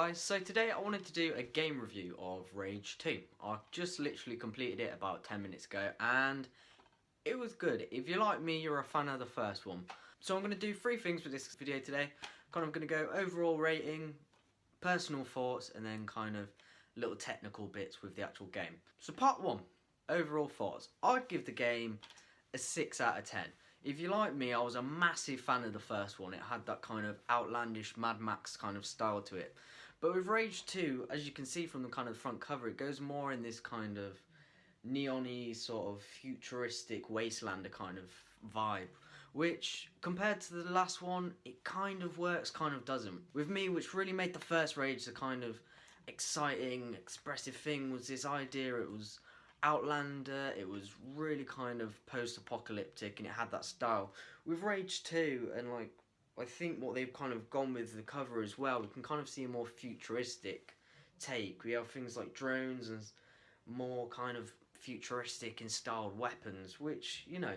guys, so today I wanted to do a game review of Rage 2. I just literally completed it about 10 minutes ago and it was good. If you're like me, you're a fan of the first one. So I'm going to do three things with this video today. Kind of going to go overall rating, personal thoughts, and then kind of little technical bits with the actual game. So part 1, overall thoughts. I'd give the game a 6 out of 10. If you're like me, I was a massive fan of the first one. It had that kind of outlandish Mad Max kind of style to it. But with Rage 2, as you can see from the kind of front cover, it goes more in this kind of neon-y, sort of futuristic wastelander kind of vibe. Which, compared to the last one, it kind of works, kind of doesn't. With me, which really made the first Rage the kind of exciting, expressive thing, was this idea it was outlander, it was really kind of post-apocalyptic, and it had that style. With Rage 2, and like I think what they've kind of gone with the cover as well, we can kind of see a more futuristic take. We have things like drones and more kind of futuristic in styled weapons, which, you know,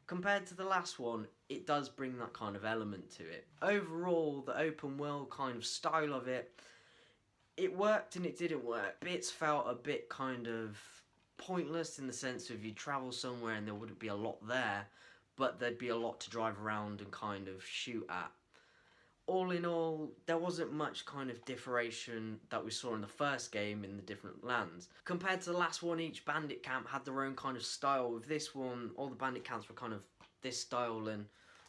compared to the last one, it does bring that kind of element to it. Overall, the open world kind of style of it, it worked and it didn't work. Bits felt a bit kind of pointless in the sense of you travel somewhere and there wouldn't be a lot there, but there'd be a lot to drive around and kind of shoot at. All in all, there wasn't much kind of differentiation that we saw in the first game in the different lands. Compared to the last one, each bandit camp had their own kind of style. With this one, all the bandit camps were kind of this style and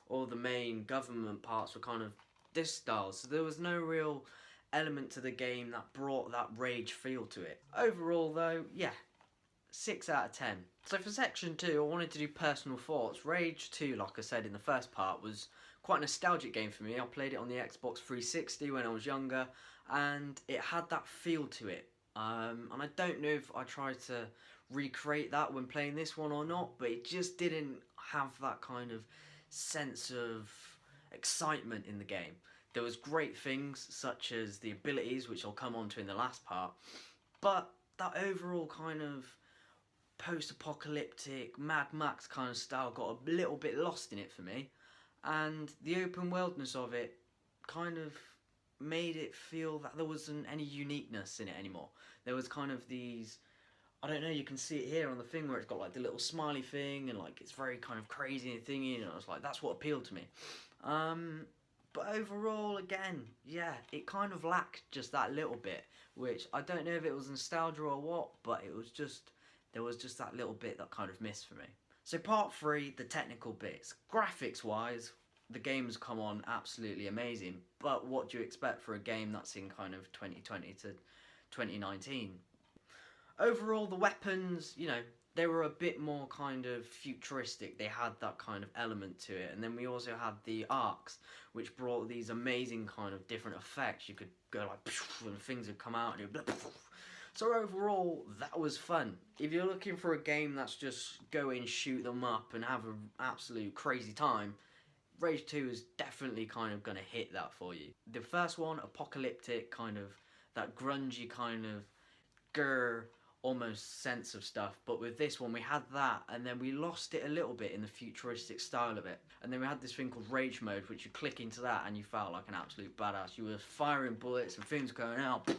all the main government parts were kind of this style. So there was no real element to the game that brought that Rage feel to it. Overall though, yeah, 6 out of 10. So for section 2, I wanted to do personal thoughts. Rage 2, like I said in the first part, was quite a nostalgic game for me. I played it on the Xbox 360 when I was younger, and it had that feel to it. And I don't know if I tried to recreate that when playing this one or not, but it just didn't have that kind of sense of excitement in the game. There was great things such as the abilities, which I'll come on to in the last part, but that overall kind of post-apocalyptic Mad Max kind of style got a little bit lost in it for me, and the open worldness of it kind of made it feel that there wasn't any uniqueness in it anymore. There was kind of these, I don't know, you can see it here on the thing where it's got like the little smiley thing and like it's very kind of crazy and thingy, and I was like, that's what appealed to me. But overall, again, yeah, it kind of lacked just that little bit, which I don't know if it was nostalgia or what, but it was just, there was just that little bit that kind of missed for me. So part 3, the technical bits. Graphics wise, the game's come on absolutely amazing, but what do you expect for a game that's in kind of 2020 to 2019? Overall, the weapons, you know, they were a bit more kind of futuristic. They had that kind of element to it. And then we also had the arcs, which brought these amazing kind of different effects. You could go like, and things would come out and it would. So overall, that was fun. If you're looking for a game that's just go in, shoot them up and have an absolute crazy time, Rage 2 is definitely kind of going to hit that for you. The first one, apocalyptic, kind of that grungy kind of grr almost sense of stuff, but with this one we had that and then we lost it a little bit in the futuristic style of it, and then we had this thing called rage mode, which you click into that and you felt like an absolute badass. You were firing bullets and things going out.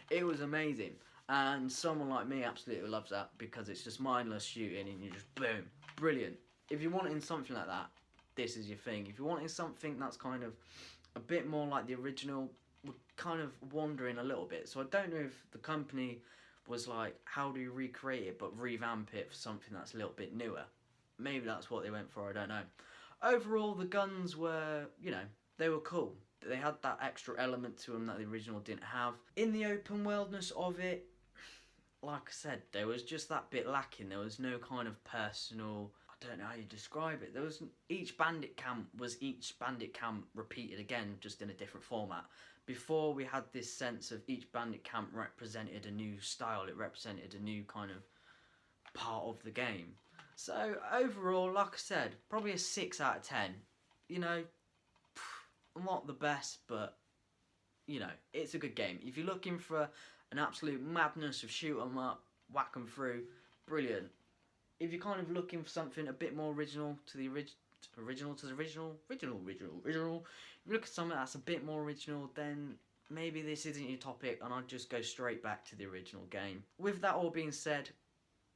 It was amazing, and someone like me absolutely loves that because it's just mindless shooting and you just boom, brilliant. If you're wanting something like that, this is your thing. If you're wanting something that's kind of a bit more like the original, we're kind of wandering a little bit. So I don't know if the company was like, how do you recreate it but revamp it for something that's a little bit newer? Maybe that's what they went for, I don't know. Overall, the guns were, you know, they were cool. They had that extra element to them that the original didn't have. In the open worldness of it, like I said, there was just that bit lacking. There was no kind of personal, I don't know how you describe it. There was, each bandit camp was each bandit camp repeated again, just in a different format. Before, we had this sense of each bandit camp represented a new style, it represented a new kind of part of the game. So overall, like I said, probably a 6 out of 10. You know, not the best, but you know, it's a good game. If you're looking for an absolute madness of shoot 'em up, whack 'em through, brilliant. If you're kind of looking for something a bit more original to the original to the original. If you look at something that's a bit more original, then maybe this isn't your topic, and I'd just go straight back to the original game. With that all being said,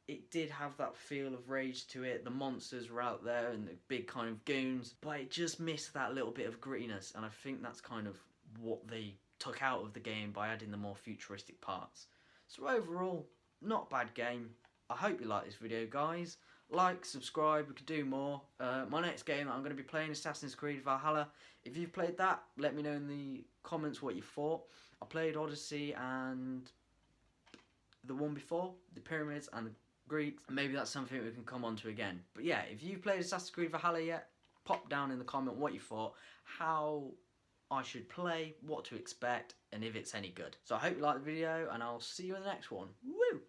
it did have that feel of Rage to it. The monsters were out there and the big kind of goons, but it just missed that little bit of grittiness, and I think that's kind of what they took out of the game by adding the more futuristic parts. So overall, not a bad game. I hope you like this video, guys. Like, subscribe, we could do more. My next game that I'm going to be playing is Assassin's Creed Valhalla. If you've played that, let me know in the comments what you thought. I played Odyssey and the one before, the Pyramids and the Greeks. Maybe that's something we can come on to again. But yeah, if you've played Assassin's Creed Valhalla yet, pop down in the comment what you thought, how I should play, what to expect, and if it's any good. So I hope you liked the video, and I'll see you in the next one. Woo!